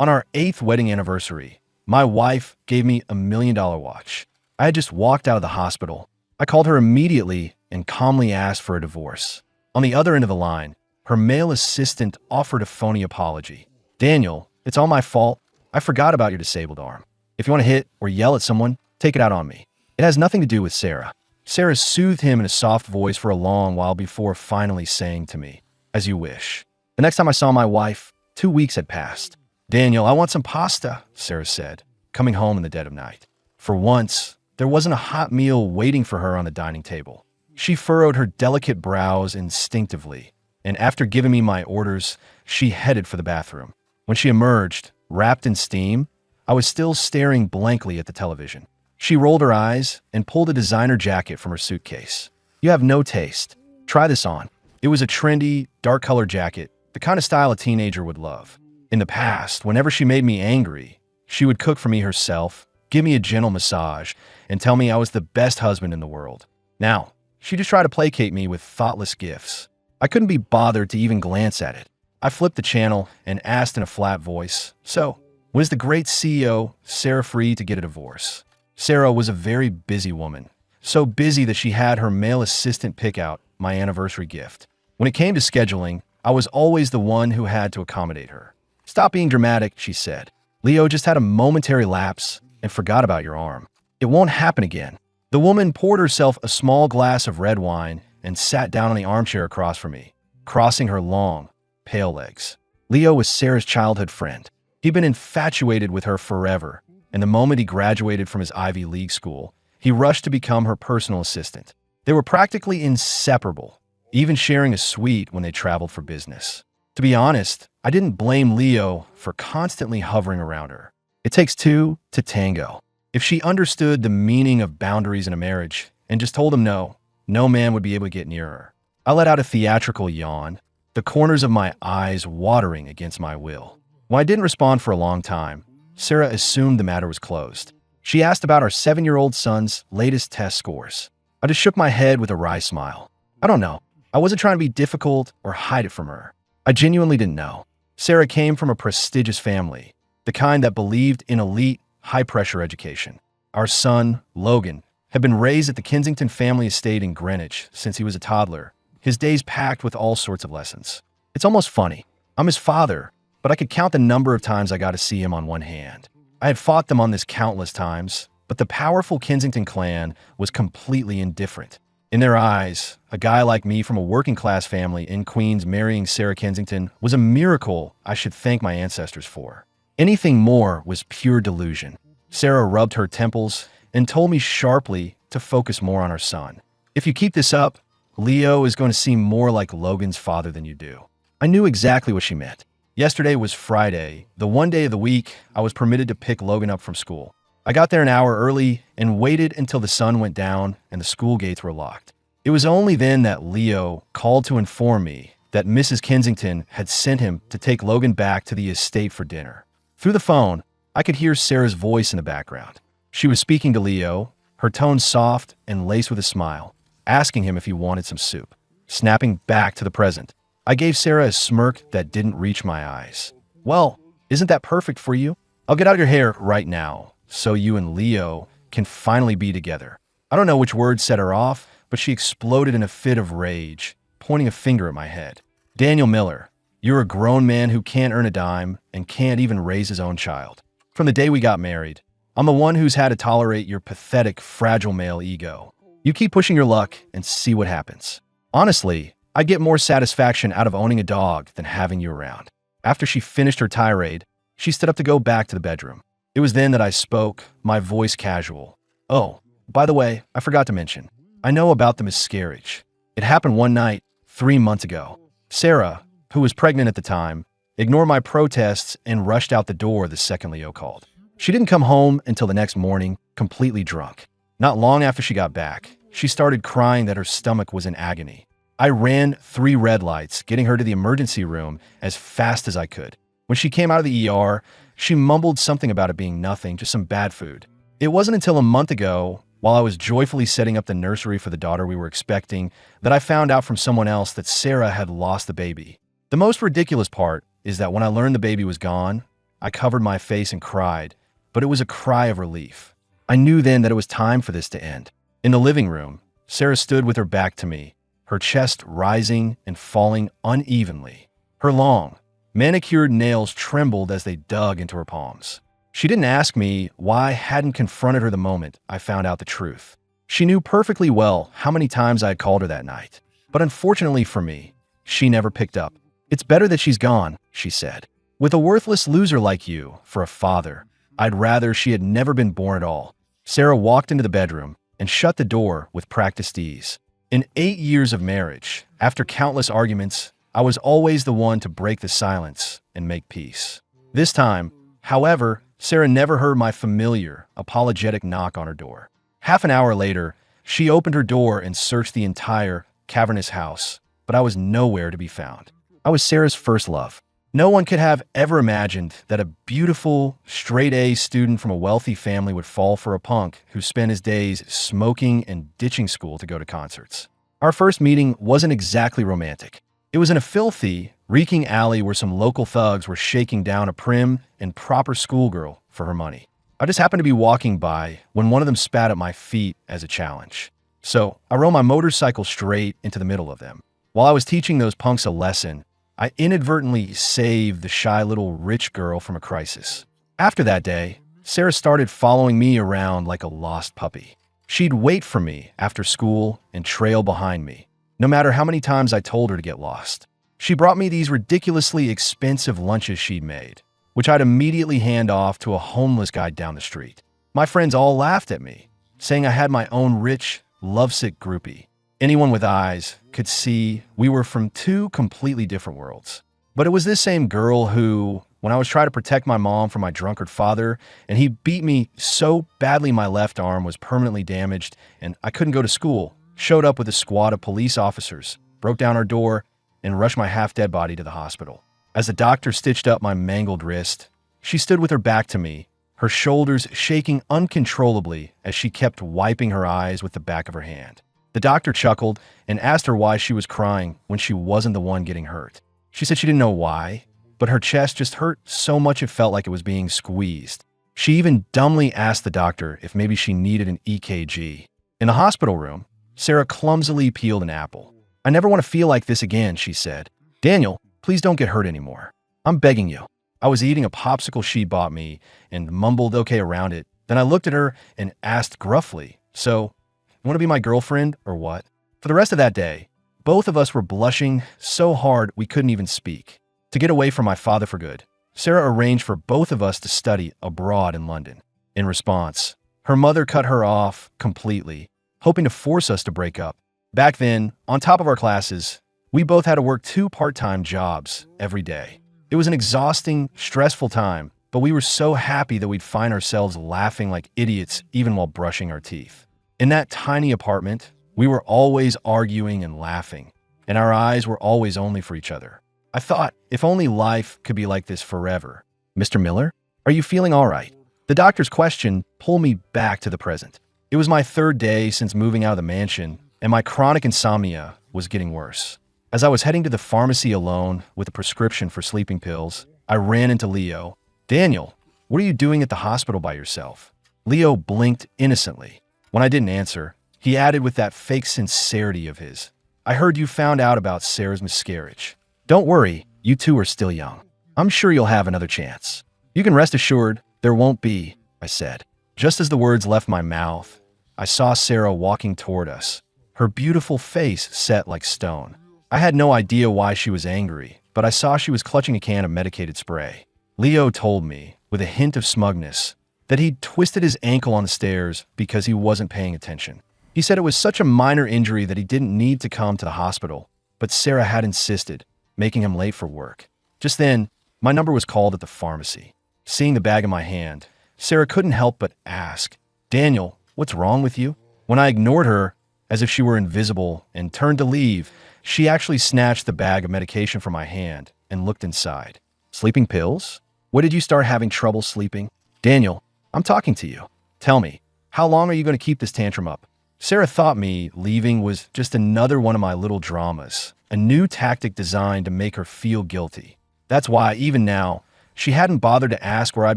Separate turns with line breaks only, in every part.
On our 8th wedding anniversary, my wife gave me $1 million watch. I had just walked out of the hospital. I called her immediately and calmly asked for a divorce. On the other end of the line, her male assistant offered a phony apology. "Daniel, it's all my fault. I forgot about your disabled arm. If you want to hit or yell at someone, take it out on me. It has nothing to do with Sarah." Sarah soothed him in a soft voice for a long while before finally saying to me, "As you wish." The next time I saw my wife, 2 weeks had passed. "Daniel, I want some pasta," Sarah said, coming home in the dead of night. For once, there wasn't a hot meal waiting for her on the dining table. She furrowed her delicate brows instinctively, and after giving me my orders, she headed for the bathroom. When she emerged, wrapped in steam, I was still staring blankly at the television. She rolled her eyes and pulled a designer jacket from her suitcase. "You have no taste. Try this on." It was a trendy, dark-colored jacket, the kind of style a teenager would love. In the past, whenever she made me angry, she would cook for me herself, give me a gentle massage, and tell me I was the best husband in the world. Now, she just tried to placate me with thoughtless gifts. I couldn't be bothered to even glance at it. I flipped the channel and asked in a flat voice, "So, was the great CEO Sarah free to get a divorce?" Sarah was a very busy woman, so busy that she had her male assistant pick out my anniversary gift. When it came to scheduling, I was always the one who had to accommodate her. "Stop being dramatic," she said. "Leo just had a momentary lapse and forgot about your arm. It won't happen again." The woman poured herself a small glass of red wine and sat down on the armchair across from me, crossing her long, pale legs. Leo was Sarah's childhood friend. He'd been infatuated with her forever, and the moment he graduated from his Ivy League school, he rushed to become her personal assistant. They were practically inseparable, even sharing a suite when they traveled for business. To be honest, I didn't blame Leo for constantly hovering around her. It takes two to tango. If she understood the meaning of boundaries in a marriage and just told him no, no man would be able to get near her. I let out a theatrical yawn, the corners of my eyes watering against my will. When I didn't respond for a long time, Sarah assumed the matter was closed. She asked about our 7-year-old son's latest test scores. I just shook my head with a wry smile. I don't know. I wasn't trying to be difficult or hide it from her. I genuinely didn't know. Sarah came from a prestigious family, the kind that believed in elite, high-pressure education. Our son, Logan, had been raised at the Kensington family estate in Greenwich since he was a toddler, his days packed with all sorts of lessons. It's almost funny. I'm his father, but I could count the number of times I got to see him on one hand. I had fought them on this countless times, but the powerful Kensington clan was completely indifferent. In their eyes, a guy like me from a working-class family in Queens marrying Sarah Kensington was a miracle I should thank my ancestors for. Anything more was pure delusion. Sarah rubbed her temples and told me sharply to focus more on our son. "If you keep this up, Leo is going to seem more like Logan's father than you do." I knew exactly what she meant. Yesterday was Friday, the one day of the week I was permitted to pick Logan up from school. I got there an hour early and waited until the sun went down and the school gates were locked. It was only then that Leo called to inform me that Mrs. Kensington had sent him to take Logan back to the estate for dinner. Through the phone, I could hear Sarah's voice in the background. She was speaking to Leo, her tone soft and laced with a smile, asking him if he wanted some soup. Snapping back to the present, I gave Sarah a smirk that didn't reach my eyes. "Well, isn't that perfect for you? I'll get out your hair right now, so you and Leo can finally be together." I don't know which word set her off, but she exploded in a fit of rage, pointing a finger at my head. "Daniel Miller, you're a grown man who can't earn a dime and can't even raise his own child. From the day we got married, I'm the one who's had to tolerate your pathetic, fragile male ego. You keep pushing your luck and see what happens. Honestly, I get more satisfaction out of owning a dog than having you around." After she finished her tirade, she stood up to go back to the bedroom. It was then that I spoke, my voice casual. "Oh, by the way, I forgot to mention. I know about the miscarriage. It happened one night 3 months ago. Sarah, who was pregnant at the time, ignored my protests and rushed out the door the second Leo called. She didn't come home until the next morning, completely drunk. Not long after she got back, she started crying that her stomach was in agony. I ran 3 red lights, getting her to the emergency room as fast as I could. When she came out of the ER, she mumbled something about it being nothing, just some bad food. It wasn't until a month ago, while I was joyfully setting up the nursery for the daughter we were expecting, that I found out from someone else that Sarah had lost the baby. The most ridiculous part is that when I learned the baby was gone, I covered my face and cried, but it was a cry of relief. I knew then that it was time for this to end. In the living room, Sarah stood with her back to me, her chest rising and falling unevenly. Her long, manicured nails trembled as they dug into her palms. She didn't ask me why I hadn't confronted her the moment I found out the truth. She knew perfectly well how many times I had called her that night. But unfortunately for me, she never picked up. "It's better that she's gone," she said. "With a worthless loser like you for a father, I'd rather she had never been born at all." Sarah walked into the bedroom and shut the door with practiced ease. In 8 years of marriage, after countless arguments, I was always the one to break the silence and make peace. This time, however, Sarah never heard my familiar, apologetic knock on her door. Half an hour later, she opened her door and searched the entire cavernous house, but I was nowhere to be found. I was Sarah's first love. No one could have ever imagined that a beautiful, straight-A student from a wealthy family would fall for a punk who spent his days smoking and ditching school to go to concerts. Our first meeting wasn't exactly romantic. It was in a filthy, reeking alley where some local thugs were shaking down a prim and proper schoolgirl for her money. I just happened to be walking by when one of them spat at my feet as a challenge. So I rode my motorcycle straight into the middle of them. While I was teaching those punks a lesson, I inadvertently saved the shy little rich girl from a crisis. After that day, Sarah started following me around like a lost puppy. She'd wait for me after school and trail behind me, no matter how many times I told her to get lost. She brought me these ridiculously expensive lunches she'd made, which I'd immediately hand off to a homeless guy down the street. My friends all laughed at me, saying I had my own rich, lovesick groupie. Anyone with eyes could see we were from two completely different worlds. But it was this same girl who, when I was trying to protect my mom from my drunkard father, and he beat me so badly my left arm was permanently damaged and I couldn't go to school, showed up with a squad of police officers, broke down our door, and rushed my half-dead body to the hospital. As the doctor stitched up my mangled wrist, she stood with her back to me, her shoulders shaking uncontrollably as she kept wiping her eyes with the back of her hand. The doctor chuckled and asked her why she was crying when she wasn't the one getting hurt. She said she didn't know why, but her chest just hurt so much it felt like it was being squeezed. She even dumbly asked the doctor if maybe she needed an EKG. In the hospital room, Sarah clumsily peeled an apple. "I never want to feel like this again," she said. "Daniel, please don't get hurt anymore. I'm begging you." I was eating a popsicle she bought me and mumbled okay around it. Then I looked at her and asked gruffly, "So, you want to be my girlfriend or what?" For the rest of that day, both of us were blushing so hard we couldn't even speak. To get away from my father for good, Sarah arranged for both of us to study abroad in London. In response, her mother cut her off completely, hoping to force us to break up. Back then, on top of our classes, we both had to work 2 part-time jobs every day. It was an exhausting, stressful time, but we were so happy that we'd find ourselves laughing like idiots even while brushing our teeth. In that tiny apartment, we were always arguing and laughing, and our eyes were always only for each other. I thought, if only life could be like this forever. "Mr. Miller, are you feeling all right?" The doctor's question pulled me back to the present. It was my 3rd day since moving out of the mansion, and my chronic insomnia was getting worse. As I was heading to the pharmacy alone with a prescription for sleeping pills, I ran into Leo. "Daniel, what are you doing at the hospital by yourself?" Leo blinked innocently. When I didn't answer, he added with that fake sincerity of his, "I heard you found out about Sarah's miscarriage. Don't worry, you two are still young. I'm sure you'll have another chance." "You can rest assured there won't be," I said. Just as the words left my mouth, I saw Sarah walking toward us, her beautiful face set like stone. I had no idea why she was angry, but I saw she was clutching a can of medicated spray. Leo told me, with a hint of smugness, that he'd twisted his ankle on the stairs because he wasn't paying attention. He said it was such a minor injury that he didn't need to come to the hospital, but Sarah had insisted, making him late for work. Just then, my number was called at the pharmacy. Seeing the bag in my hand, Sarah couldn't help but ask, "Daniel, what's wrong with you?" When I ignored her, as if she were invisible, and turned to leave, she actually snatched the bag of medication from my hand and looked inside. "Sleeping pills? When did you start having trouble sleeping?" "Daniel, I'm talking to you. Tell me, how long are you going to keep this tantrum up?" Sarah thought me leaving was just another one of my little dramas, a new tactic designed to make her feel guilty. That's why, even now, She hadn't bothered to ask where I'd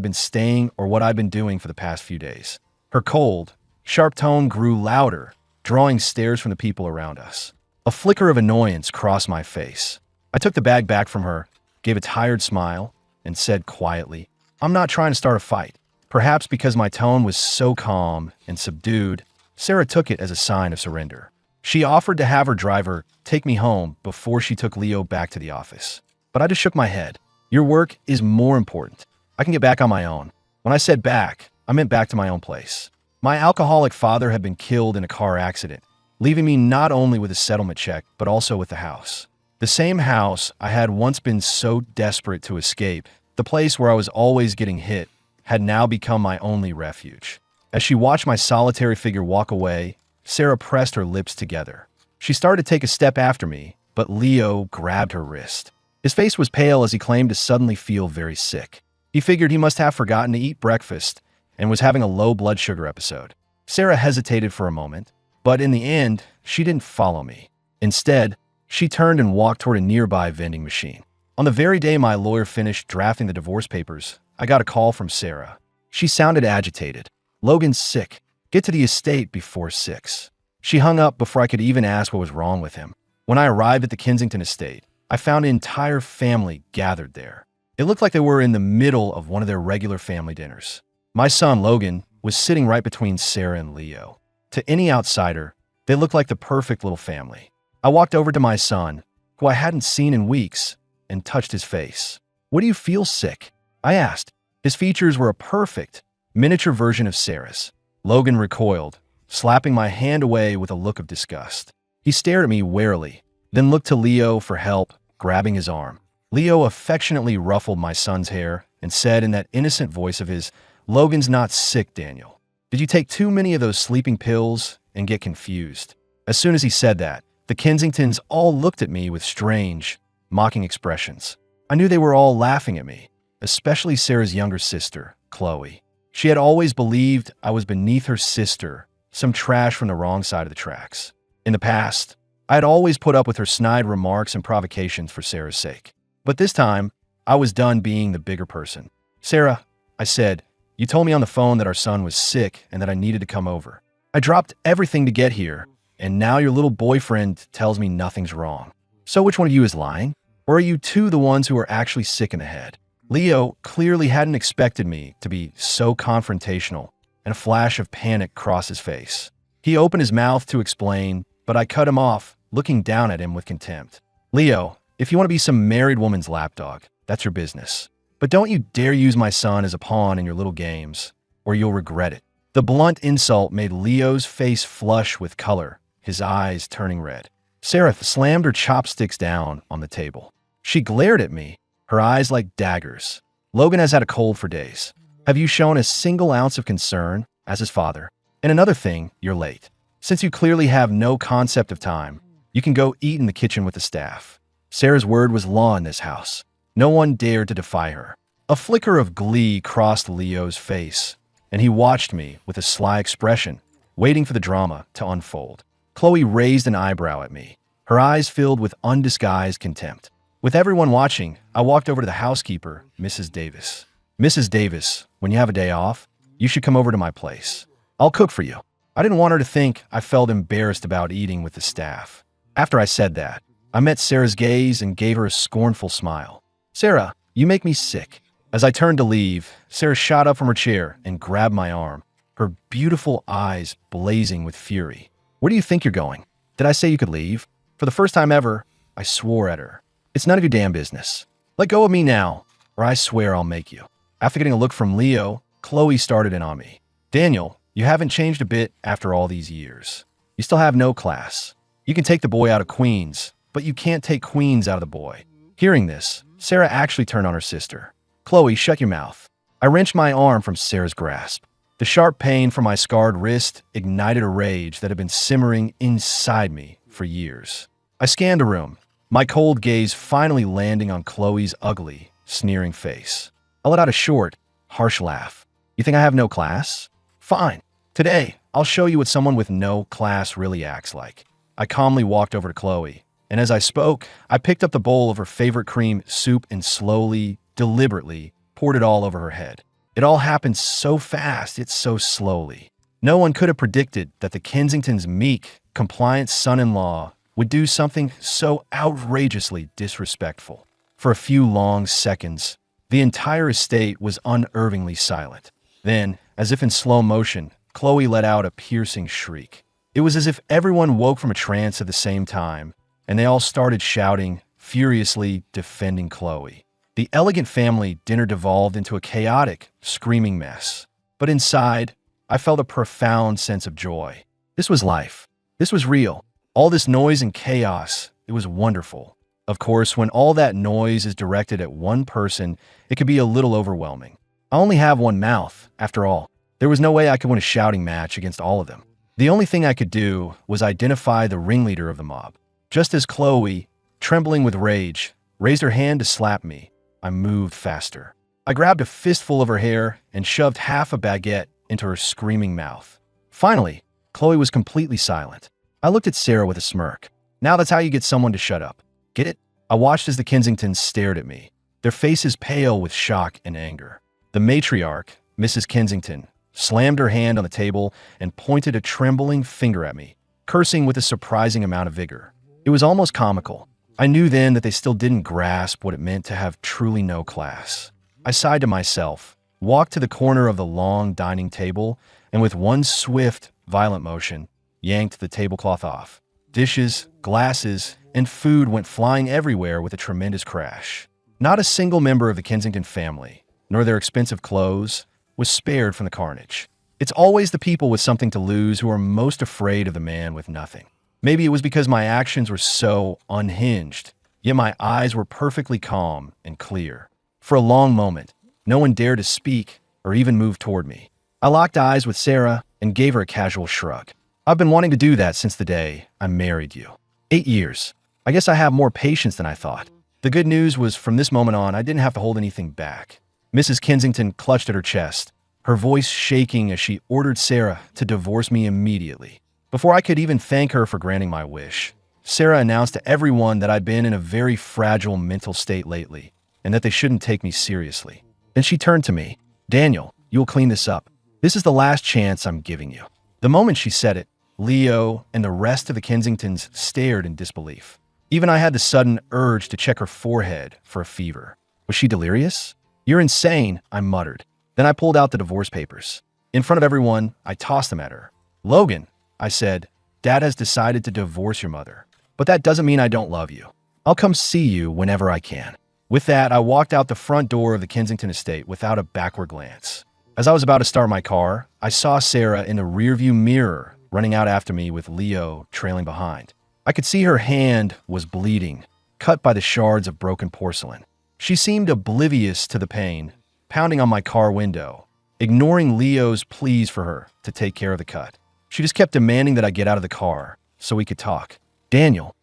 been staying or what I'd been doing for the past few days. Her cold, sharp tone grew louder, drawing stares from the people around us. A flicker of annoyance crossed my face. I took the bag back from her, gave a tired smile, and said quietly, "I'm not trying to start a fight." Perhaps because my tone was so calm and subdued, Sarah took it as a sign of surrender. She offered to have her driver take me home before she took Leo back to the office. But I just shook my head. Your work is more important. I can get back on my own. When I said back, I meant back to my own place. My alcoholic father had been killed in a car accident, leaving me not only with a settlement check, but also with the house. The same house I had once been so desperate to escape, the place where I was always getting hit, had now become my only refuge. As she watched my solitary figure walk away, Sarah pressed her lips together. She started to take a step after me, but Leo grabbed her wrist. His face was pale as he claimed to suddenly feel very sick. He figured he must have forgotten to eat breakfast and was having a low blood sugar episode. Sarah hesitated for a moment, but in the end, she didn't follow me. Instead, she turned and walked toward a nearby vending machine. On the very day my lawyer finished drafting the divorce papers, I got a call from Sarah. She sounded agitated. "Logan's sick. Get to the estate before 6. She hung up before I could even ask what was wrong with him. When I arrived at the Kensington estate, I found an entire family gathered there. It looked like they were in the middle of one of their regular family dinners. My son, Logan, was sitting right between Sarah and Leo. To any outsider, they looked like the perfect little family. I walked over to my son, who I hadn't seen in weeks, and touched his face. "What do you feel sick?" I asked. His features were a perfect, miniature version of Sarah's. Logan recoiled, slapping my hand away with a look of disgust. He stared at me warily, then looked to Leo for help, grabbing his arm. Leo affectionately ruffled my son's hair and said in that innocent voice of his, "Logan's not sick, Daniel. Did you take too many of those sleeping pills and get confused?" As soon as he said that, the Kensingtons all looked at me with strange, mocking expressions. I knew they were all laughing at me, especially Sarah's younger sister, Chloe. She had always believed I was beneath her sister, some trash from the wrong side of the tracks. In the past, I had always put up with her snide remarks and provocations for Sarah's sake. But this time, I was done being the bigger person. "Sarah," I said, "you told me on the phone that our son was sick and that I needed to come over. I dropped everything to get here, and now your little boyfriend tells me nothing's wrong. So which one of you is lying? Or are you two the ones who are actually sick in the head?" Leo clearly hadn't expected me to be so confrontational, and a flash of panic crossed his face. He opened his mouth to explain, but I cut him off, looking down at him with contempt. "Leo, if you want to be some married woman's lapdog, that's your business. But don't you dare use my son as a pawn in your little games, or you'll regret it." The blunt insult made Leo's face flush with color, his eyes turning red. Sarah slammed her chopsticks down on the table. She glared at me, her eyes like daggers. "Logan has had a cold for days. Have you shown a single ounce of concern as his father? And another thing, you're late. Since you clearly have no concept of time, you can go eat in the kitchen with the staff." Sarah's word was law in this house. No one dared to defy her. A flicker of glee crossed Leo's face, and he watched me with a sly expression, waiting for the drama to unfold. Chloe raised an eyebrow at me, her eyes filled with undisguised contempt. With everyone watching, I walked over to the housekeeper, Mrs. Davis. "Mrs. Davis, when you have a day off, you should come over to my place. I'll cook for you." I didn't want her to think I felt embarrassed about eating with the staff. After I said that, I met Sarah's gaze and gave her a scornful smile. "Sarah, you make me sick." As I turned to leave, Sarah shot up from her chair and grabbed my arm, her beautiful eyes blazing with fury. "Where do you think you're going? Did I say you could leave?" For the first time ever, I swore at her. "It's none of your damn business. Let go of me now, or I swear I'll make you." After getting a look from Leo, Chloe started in on me. "Daniel, you haven't changed a bit after all these years. You still have no class. You can take the boy out of Queens, but you can't take Queens out of the boy." Hearing this, Sarah actually turned on her sister. "Chloe, shut your mouth." I wrenched my arm from Sarah's grasp. The sharp pain from my scarred wrist ignited a rage that had been simmering inside me for years. I scanned the room, my cold gaze finally landing on Chloe's ugly, sneering face. I let out a short, harsh laugh. "You think I have no class? Fine. Today, I'll show you what someone with no class really acts like." I calmly walked over to Chloe, and as I spoke, I picked up the bowl of her favorite cream soup and slowly, deliberately, poured poured it all over her head. It all happened so fast, it's so slowly. No one could have predicted that the Kensington's meek, compliant son-in-law would do something so outrageously disrespectful. For a few long seconds, the entire estate was unnervingly silent. Then, as if in slow motion, Chloe let out a piercing shriek. It was as if everyone woke from a trance at the same time, and they all started shouting, furiously defending Chloe. The elegant family dinner devolved into a chaotic, screaming mess. But inside, I felt a profound sense of joy. This was life. This was real. All this noise and chaos, it was wonderful. Of course, when all that noise is directed at one person, it could be a little overwhelming. I only have one mouth, after all. There was no way I could win a shouting match against all of them. The only thing I could do was identify the ringleader of the mob. Just as Chloe, trembling with rage, raised her hand to slap me, I moved faster. I grabbed a fistful of her hair and shoved half a baguette into her screaming mouth. Finally, Chloe was completely silent. I looked at Sarah with a smirk. Now that's how you get someone to shut up. Get it? I watched as the Kensingtons stared at me, their faces pale with shock and anger. The matriarch, Mrs. Kensington, slammed her hand on the table and pointed a trembling finger at me, cursing with a surprising amount of vigor. It was almost comical. I knew then that they still didn't grasp what it meant to have truly no class. I sighed to myself, walked to the corner of the long dining table, and with one swift, violent motion, yanked the tablecloth off. Dishes, glasses, and food went flying everywhere with a tremendous crash. Not a single member of the Kensington family, nor their expensive clothes, was spared from the carnage. It's always the people with something to lose who are most afraid of the man with nothing. Maybe it was because my actions were so unhinged, yet my eyes were perfectly calm and clear. For a long moment, no one dared to speak or even move toward me. I locked eyes with Sarah and gave her a casual shrug. I've been wanting to do that since the day I married you. 8 years. I guess I have more patience than I thought. The good news was from this moment on, I didn't have to hold anything back. Mrs. Kensington clutched at her chest, her voice shaking as she ordered Sarah to divorce me immediately. Before I could even thank her for granting my wish, Sarah announced to everyone that I'd been in a very fragile mental state lately and that they shouldn't take me seriously. Then she turned to me. Daniel, you'll clean this up. This is the last chance I'm giving you. The moment she said it, Leo and the rest of the Kensingtons stared in disbelief. Even I had the sudden urge to check her forehead for a fever. Was she delirious? You're insane, I muttered. Then I pulled out the divorce papers. In front of everyone, I tossed them at her. Logan, I said, Dad has decided to divorce your mother. But that doesn't mean I don't love you. I'll come see you whenever I can. With that, I walked out the front door of the Kensington estate without a backward glance. As I was about to start my car, I saw Sarah in the rearview mirror running out after me with Leo trailing behind. I could see her hand was bleeding, cut by the shards of broken porcelain. She seemed oblivious to the pain, pounding on my car window, ignoring Leo's pleas for her to take care of the cut. She just kept demanding that I get out of the car so we could talk. Daniel.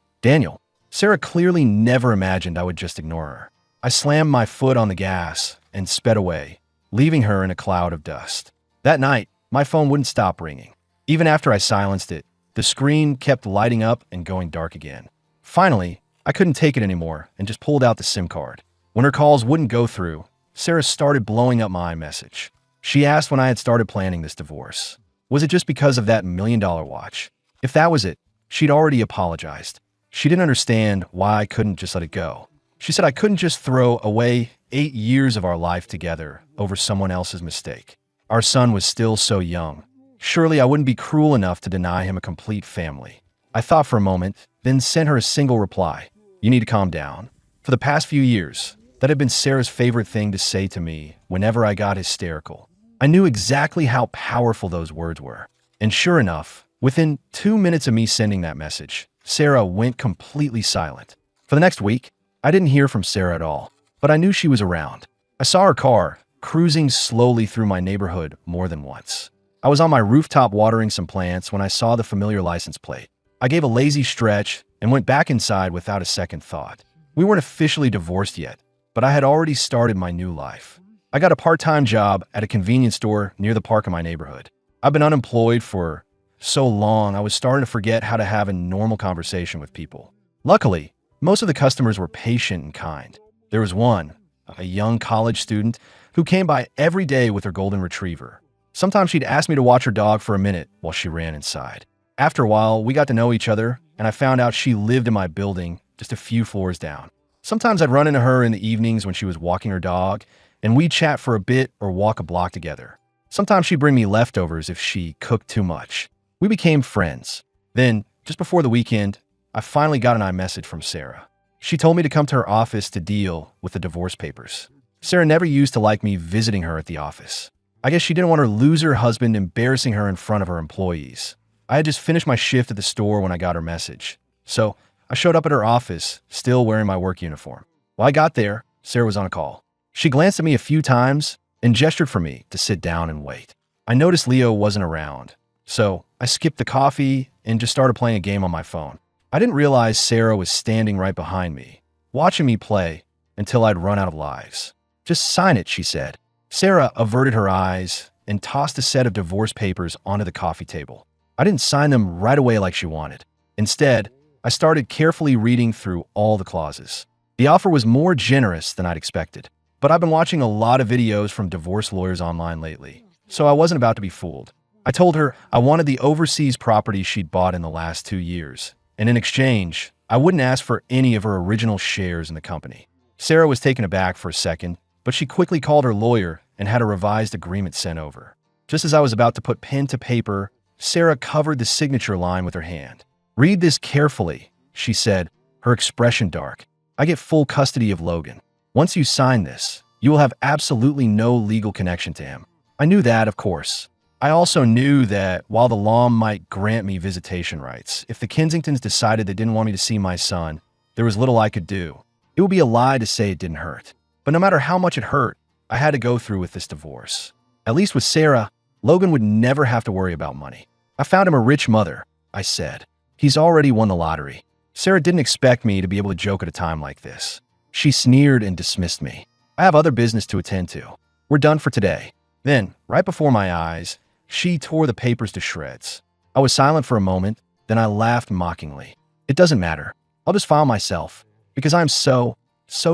Sarah clearly never imagined I would just ignore her. I slammed my foot on the gas and sped away, leaving her in a cloud of dust. That night, my phone wouldn't stop ringing. Even after I silenced it, the screen kept lighting up and going dark again. Finally, I couldn't take it anymore and just pulled out the SIM card. When her calls wouldn't go through, Sarah started blowing up my iMessage. She asked when I had started planning this divorce. Was it just because of that $1 million watch? If that was it, she'd already apologized. She didn't understand why I couldn't just let it go. She said I couldn't just throw away 8 years of our life together over someone else's mistake. Our son was still so young. Surely I wouldn't be cruel enough to deny him a complete family. I thought for a moment, then sent her a single reply. You need to calm down. For the past few years, that had been Sarah's favorite thing to say to me whenever I got hysterical. I knew exactly how powerful those words were. And sure enough, within 2 minutes of me sending that message, Sarah went completely silent. For the next week, I didn't hear from Sarah at all, but I knew she was around. I saw her car cruising slowly through my neighborhood more than once. I was on my rooftop watering some plants when I saw the familiar license plate. I gave a lazy stretch and went back inside without a second thought. We weren't officially divorced yet, but I had already started my new life. I got a part-time job at a convenience store near the park in my neighborhood. I've been unemployed for so long, I was starting to forget how to have a normal conversation with people. Luckily, most of the customers were patient and kind. There was one, a young college student, who came by every day with her golden retriever. Sometimes she'd ask me to watch her dog for a minute while she ran inside. After a while, we got to know each other, and I found out she lived in my building just a few floors down. Sometimes I'd run into her in the evenings when she was walking her dog, and we'd chat for a bit or walk a block together. Sometimes she'd bring me leftovers if she cooked too much. We became friends. Then, just before the weekend, I finally got an iMessage from Sarah. She told me to come to her office to deal with the divorce papers. Sarah never used to like me visiting her at the office. I guess she didn't want her loser husband embarrassing her in front of her employees. I had just finished my shift at the store when I got her message. So I showed up at her office, still wearing my work uniform. While I got there, Sarah was on a call. She glanced at me a few times and gestured for me to sit down and wait. I noticed Leo wasn't around, so I skipped the coffee and just started playing a game on my phone. I didn't realize Sarah was standing right behind me, watching me play until I'd run out of lives. "Just sign it," she said. Sarah averted her eyes and tossed a set of divorce papers onto the coffee table. I didn't sign them right away like she wanted. Instead, I started carefully reading through all the clauses. The offer was more generous than I'd expected, but I've been watching a lot of videos from divorce lawyers online lately, so I wasn't about to be fooled. I told her I wanted the overseas property she'd bought in the last 2 years, and in exchange, I wouldn't ask for any of her original shares in the company. Sarah was taken aback for a second, but she quickly called her lawyer and had a revised agreement sent over. Just as I was about to put pen to paper, Sarah covered the signature line with her hand. "Read this carefully," she said, her expression dark. "I get full custody of Logan. Once you sign this, you will have absolutely no legal connection to him." I knew that, of course. I also knew that while the law might grant me visitation rights, if the Kensingtons decided they didn't want me to see my son, there was little I could do. It would be a lie to say it didn't hurt. But no matter how much it hurt, I had to go through with this divorce. At least with Sarah, Logan would never have to worry about money. "I found him a rich mother," I said. "He's already won the lottery." Sarah didn't expect me to be able to joke at a time like this. She sneered and dismissed me. "I have other business to attend to. We're done for today." Then, right before my eyes, she tore the papers to shreds. I was silent for a moment, then I laughed mockingly. "It doesn't matter. I'll just file myself, because I'm so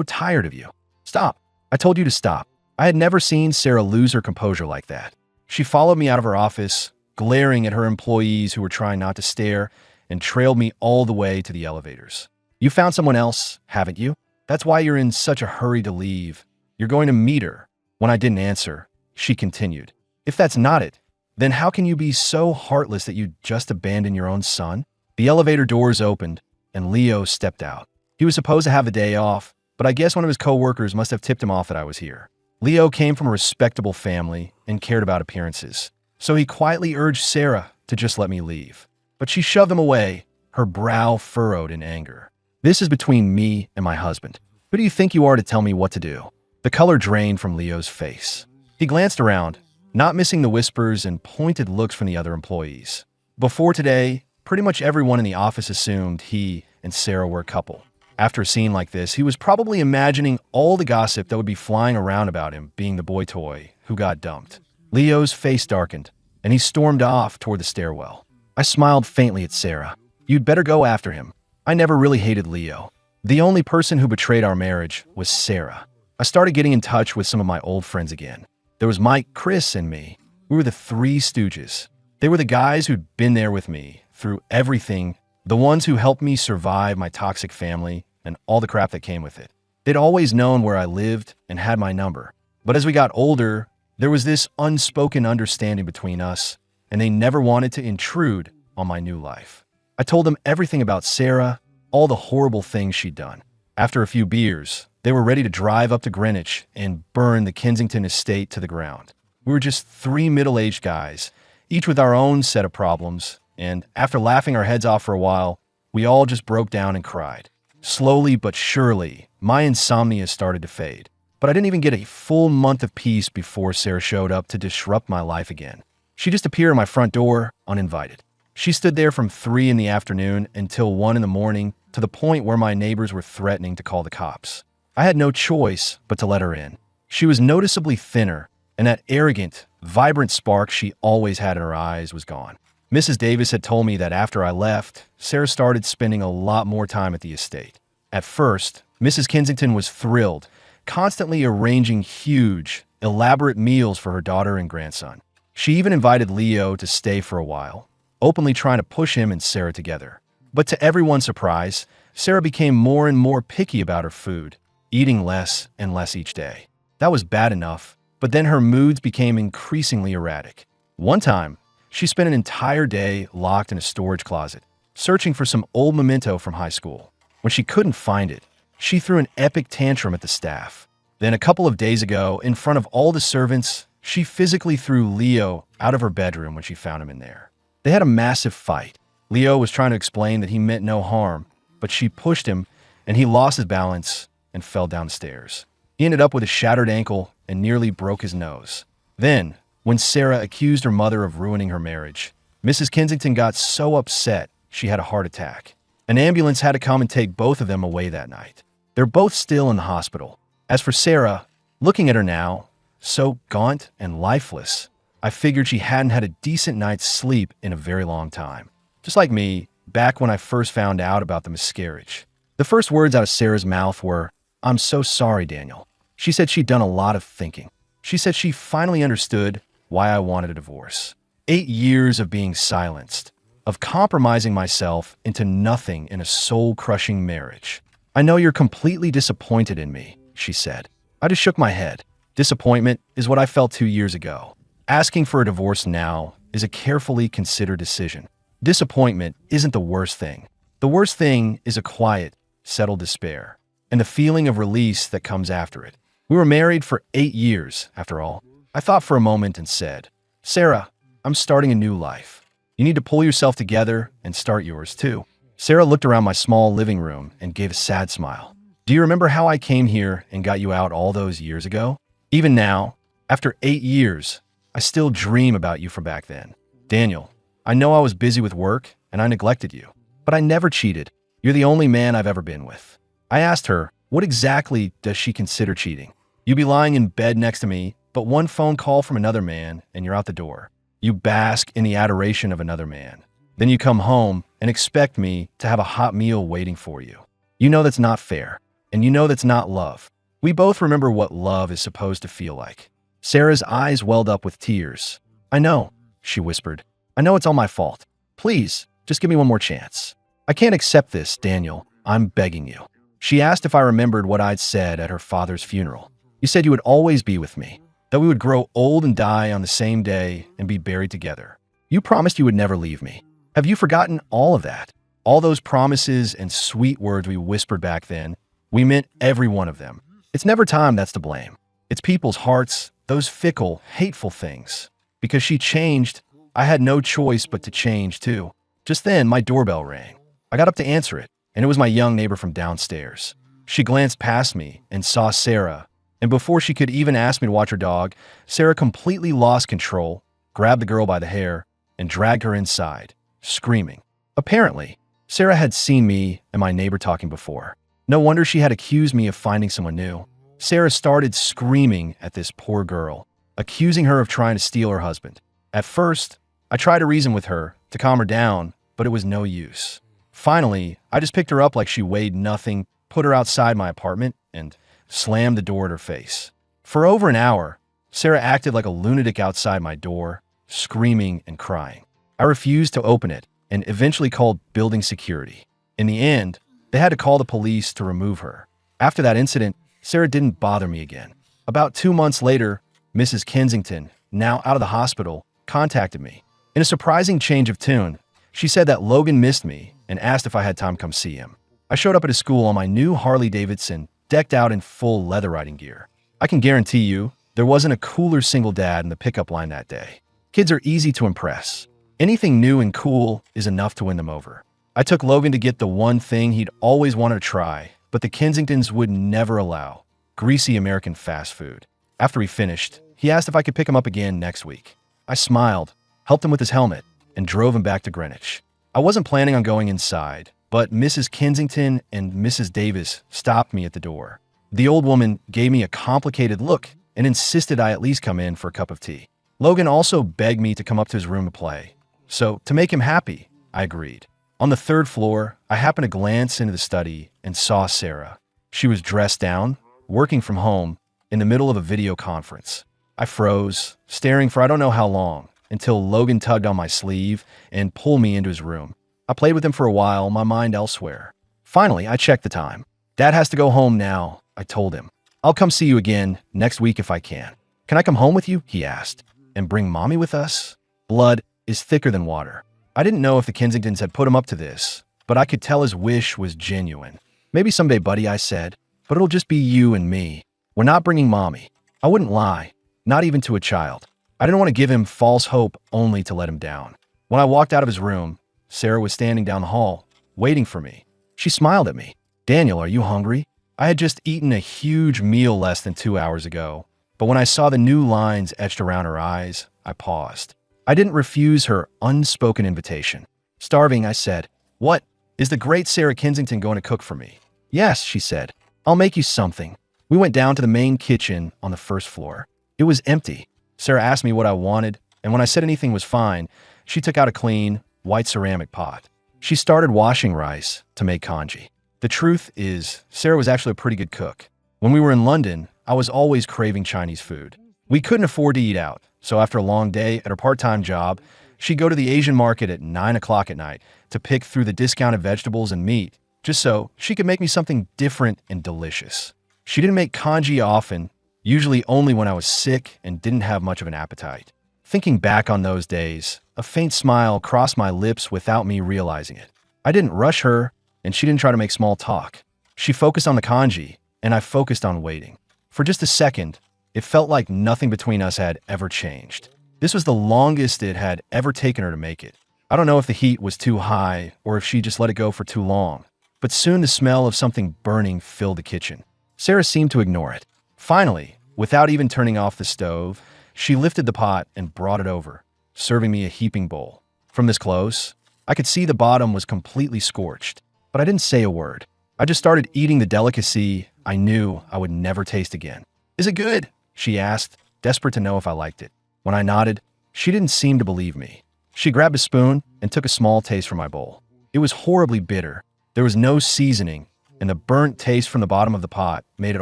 tired of you. Stop. I told you to stop." I had never seen Sarah lose her composure like that. She followed me out of her office, glaring at her employees who were trying not to stare, and trailed me all the way to the elevators. "You found someone else, haven't you? That's why you're in such a hurry to leave. You're going to meet her." When I didn't answer, she continued, "If that's not it, then how can you be so heartless that you just abandon your own son?" The elevator doors opened, and Leo stepped out. He was supposed to have the day off, but I guess one of his co-workers must have tipped him off that I was here. Leo came from a respectable family and cared about appearances, so he quietly urged Sarah to just let me leave. But she shoved him away, her brow furrowed in anger. "This is between me and my husband. Who do you think you are to tell me what to do?" The color drained from Leo's face. He glanced around, not missing the whispers and pointed looks from the other employees. Before today, pretty much everyone in the office assumed he and Sarah were a couple. After a scene like this, he was probably imagining all the gossip that would be flying around about him being the boy toy who got dumped. Leo's face darkened, and he stormed off toward the stairwell. I smiled faintly at Sarah. "You'd better go after him." I never really hated Leo. The only person who betrayed our marriage was Sarah. I started getting in touch with some of my old friends again. There was Mike, Chris, and me. We were the Three Stooges. They were the guys who'd been there with me through everything, the ones who helped me survive my toxic family and all the crap that came with it. They'd always known where I lived and had my number. But as we got older, there was this unspoken understanding between us, and they never wanted to intrude on my new life. I told them everything about Sarah, all the horrible things she'd done. After a few beers, they were ready to drive up to Greenwich and burn the Kensington estate to the ground. We were just three middle-aged guys, each with our own set of problems, and after laughing our heads off for a while, we all just broke down and cried. Slowly but surely, my insomnia started to fade. But I didn't even get a full month of peace before Sarah showed up to disrupt my life again. She just appeared at my front door, uninvited. She stood there from 3 in the afternoon until 1 in the morning, to the point where my neighbors were threatening to call the cops. I had no choice but to let her in. She was noticeably thinner, and that arrogant, vibrant spark she always had in her eyes was gone. Mrs. Davis had told me that after I left, Sarah started spending a lot more time at the estate. At first, Mrs. Kensington was thrilled, constantly arranging huge, elaborate meals for her daughter and grandson. She even invited Leo to stay for a while, openly trying to push him and Sarah together. But to everyone's surprise, Sarah became more and more picky about her food, eating less and less each day. That was bad enough, but then her moods became increasingly erratic. One time, she spent an entire day locked in a storage closet, searching for some old memento from high school. When she couldn't find it, she threw an epic tantrum at the staff. Then a couple of days ago, in front of all the servants, she physically threw Leo out of her bedroom when she found him in there. They had a massive fight. Leo was trying to explain that he meant no harm, but she pushed him, and he lost his balance and fell down the stairs. He ended up with a shattered ankle and nearly broke his nose. Then, when Sarah accused her mother of ruining her marriage, Mrs. Kensington got so upset she had a heart attack. An ambulance had to come and take both of them away that night. They're both still in the hospital. As for Sarah, looking at her now, so gaunt and lifeless, I figured she hadn't had a decent night's sleep in a very long time. Just like me, back when I first found out about the miscarriage. The first words out of Sarah's mouth were, "I'm so sorry, Daniel." She said she'd done a lot of thinking. She said she finally understood why I wanted a divorce. 8 years of being silenced, of compromising myself into nothing in a soul-crushing marriage. "I know you're completely disappointed in me," she said. I just shook my head. Disappointment is what I felt 2 years ago. Asking for a divorce now is a carefully considered decision. Disappointment isn't the worst thing. The worst thing is a quiet, settled despair, and the feeling of release that comes after it. We were married for 8 years, after all. I thought for a moment and said, "Sarah, I'm starting a new life. You need to pull yourself together and start yours too." Sarah looked around my small living room and gave a sad smile. "Do you remember how I came here and got you out all those years ago? Even now, after 8 years, I still dream about you from back then. Daniel, I know I was busy with work and I neglected you, but I never cheated. You're the only man I've ever been with." I asked her, what exactly does she consider cheating? "You be lying in bed next to me, but one phone call from another man and you're out the door. You bask in the adoration of another man. Then you come home and expect me to have a hot meal waiting for you. You know that's not fair, and you know that's not love." We both remember what love is supposed to feel like. Sarah's eyes welled up with tears. "I know," she whispered. "I know it's all my fault. Please, just give me one more chance. I can't accept this, Daniel. I'm begging you." She asked if I remembered what I'd said at her father's funeral. "You said you would always be with me, that we would grow old and die on the same day and be buried together. You promised you would never leave me. Have you forgotten all of that? All those promises and sweet words we whispered back then, we meant every one of them. It's never time that's to blame. It's people's hearts, those fickle, hateful things. Because she changed, I had no choice but to change too." Just then, my doorbell rang. I got up to answer it, and it was my young neighbor from downstairs. She glanced past me and saw Sarah, and before she could even ask me to watch her dog, Sarah completely lost control, grabbed the girl by the hair, and dragged her inside, screaming. Apparently, Sarah had seen me and my neighbor talking before. No wonder she had accused me of finding someone new. Sarah started screaming at this poor girl, accusing her of trying to steal her husband. At first, I tried to reason with her to calm her down, but it was no use. Finally, I just picked her up like she weighed nothing, put her outside my apartment, and slammed the door at her face. For over an hour, Sarah acted like a lunatic outside my door, screaming and crying. I refused to open it and eventually called building security. In the end, they had to call the police to remove her. After that incident, Sarah didn't bother me again. About 2 months later, Mrs. Kensington, now out of the hospital, contacted me. In a surprising change of tune, she said that Logan missed me and asked if I had time to come see him. I showed up at his school on my new Harley-Davidson, decked out in full leather riding gear. I can guarantee you, there wasn't a cooler single dad in the pickup line that day. Kids are easy to impress. Anything new and cool is enough to win them over. I took Logan to get the one thing he'd always wanted to try, but the Kensingtons would never allow: greasy American fast food. After he finished, he asked if I could pick him up again next week. I smiled, helped him with his helmet, and drove him back to Greenwich. I wasn't planning on going inside, but Mrs. Kensington and Mrs. Davis stopped me at the door. The old woman gave me a complicated look and insisted I at least come in for a cup of tea. Logan also begged me to come up to his room to play. So, to make him happy, I agreed. On the 3rd floor, I happened to glance into the study and saw Sarah. She was dressed down, working from home, in the middle of a video conference. I froze, staring for I don't know how long, until Logan tugged on my sleeve and pulled me into his room. I played with him for a while, my mind elsewhere. Finally, I checked the time. Dad has to go home now, I told him. I'll come see you again next week if I can. Can I come home with you? He asked. And bring Mommy with us? Blood is thicker than water. I didn't know if the Kensingtons had put him up to this, but I could tell his wish was genuine. Maybe someday, buddy, I said, but it'll just be you and me. We're not bringing Mommy. I wouldn't lie, not even to a child. I didn't want to give him false hope only to let him down. When I walked out of his room, Sarah was standing down the hall, waiting for me. She smiled at me. Daniel, are you hungry? I had just eaten a huge meal less than 2 hours ago, but when I saw the new lines etched around her eyes, I paused. I didn't refuse her unspoken invitation. Starving, I said, "What? Is the great Sarah Kensington going to cook for me?" "Yes," she said. "I'll make you something." We went down to the main kitchen on the first floor. It was empty. Sarah asked me what I wanted, and when I said anything was fine, she took out a clean, white ceramic pot. She started washing rice to make congee. The truth is, Sarah was actually a pretty good cook. When we were in London, I was always craving Chinese food. We couldn't afford to eat out, so after a long day at her part-time job, she'd go to the Asian market at 9 o'clock at night to pick through the discounted vegetables and meat, just so she could make me something different and delicious. She didn't make congee often, usually only when I was sick and didn't have much of an appetite. Thinking back on those days, a faint smile crossed my lips without me realizing it. I didn't rush her, and she didn't try to make small talk. She focused on the congee, and I focused on waiting. For just a second, it felt like nothing between us had ever changed. This was the longest it had ever taken her to make it. I don't know if the heat was too high or if she just let it go for too long, but soon the smell of something burning filled the kitchen. Sarah seemed to ignore it. Finally, without even turning off the stove, she lifted the pot and brought it over, serving me a heaping bowl. From this close, I could see the bottom was completely scorched, but I didn't say a word. I just started eating the delicacy I knew I would never taste again. "Is it good?" she asked, desperate to know if I liked it. When I nodded, she didn't seem to believe me. She grabbed a spoon and took a small taste from my bowl. It was horribly bitter. There was no seasoning, and the burnt taste from the bottom of the pot made it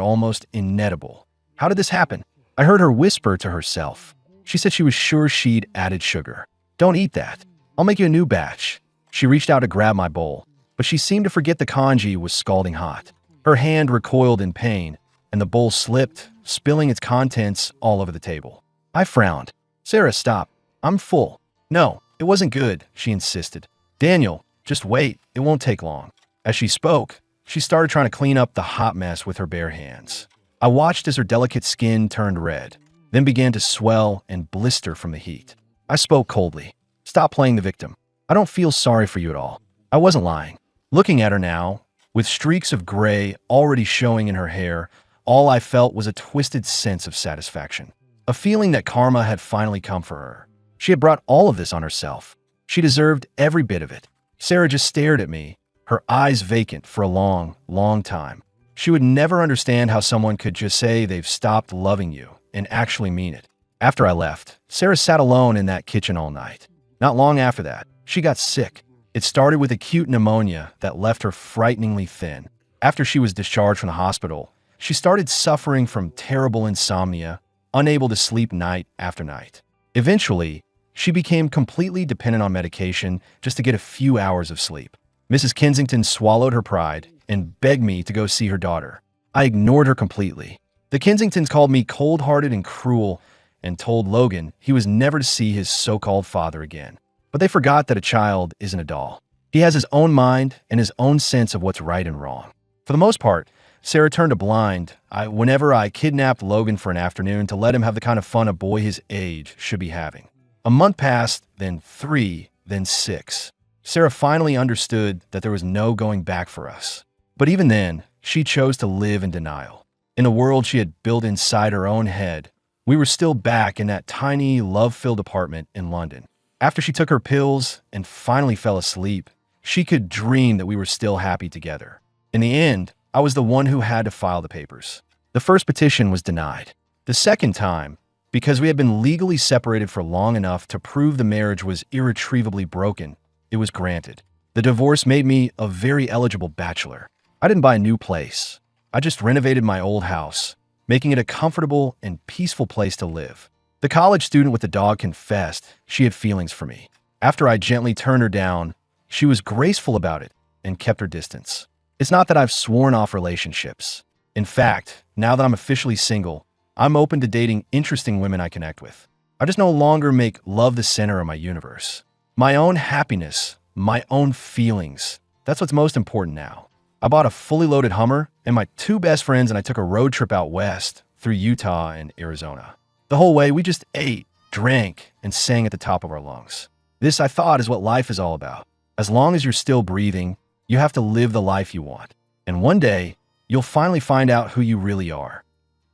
almost inedible. How did this happen? I heard her whisper to herself. She said she was sure she'd added sugar. "Don't eat that. I'll make you a new batch." She reached out to grab my bowl, but she seemed to forget the congee was scalding hot. Her hand recoiled in pain, and the bowl slipped, spilling its contents all over the table. I frowned. "Sarah, stop. I'm full." "No, it wasn't good," she insisted. "Daniel, just wait. It won't take long." As she spoke, she started trying to clean up the hot mess with her bare hands. I watched as her delicate skin turned red, then began to swell and blister from the heat. I spoke coldly. "Stop playing the victim. I don't feel sorry for you at all." I wasn't lying. Looking at her now, with streaks of gray already showing in her hair, all I felt was a twisted sense of satisfaction. A feeling that karma had finally come for her. She had brought all of this on herself. She deserved every bit of it. Sarah just stared at me, her eyes vacant for a long, long time. She would never understand how someone could just say they've stopped loving you and actually mean it. After I left, Sarah sat alone in that kitchen all night. Not long after that, she got sick. It started with acute pneumonia that left her frighteningly thin. After she was discharged from the hospital, she started suffering from terrible insomnia, unable to sleep night after night. Eventually, she became completely dependent on medication just to get a few hours of sleep. Mrs. Kensington swallowed her pride and begged me to go see her daughter. I ignored her completely. The Kensingtons called me cold-hearted and cruel and told Logan he was never to see his so-called father again. But they forgot that a child isn't a doll. He has his own mind and his own sense of what's right and wrong. For the most part, Sarah turned a blind whenever I kidnapped Logan for an afternoon to let him have the kind of fun a boy his age should be having. A month passed, then 3, then 6. Sarah finally understood that there was no going back for us. But even then, she chose to live in denial. In a world she had built inside her own head, we were still back in that tiny, love-filled apartment in London. After she took her pills and finally fell asleep, she could dream that we were still happy together. In the end, I was the one who had to file the papers. The first petition was denied. The second time, because we had been legally separated for long enough to prove the marriage was irretrievably broken, it was granted. The divorce made me a very eligible bachelor. I didn't buy a new place. I just renovated my old house, making it a comfortable and peaceful place to live. The college student with the dog confessed she had feelings for me. After I gently turned her down, she was graceful about it and kept her distance. It's not that I've sworn off relationships. In fact, now that I'm officially single, I'm open to dating interesting women I connect with. I just no longer make love the center of my universe. My own happiness, my own feelings, that's what's most important now. I bought a fully loaded Hummer, and my two best friends and I took a road trip out west through Utah and Arizona. The whole way, we just ate, drank, and sang at the top of our lungs. This, I thought, is what life is all about. As long as you're still breathing, you have to live the life you want. And one day, you'll finally find out who you really are.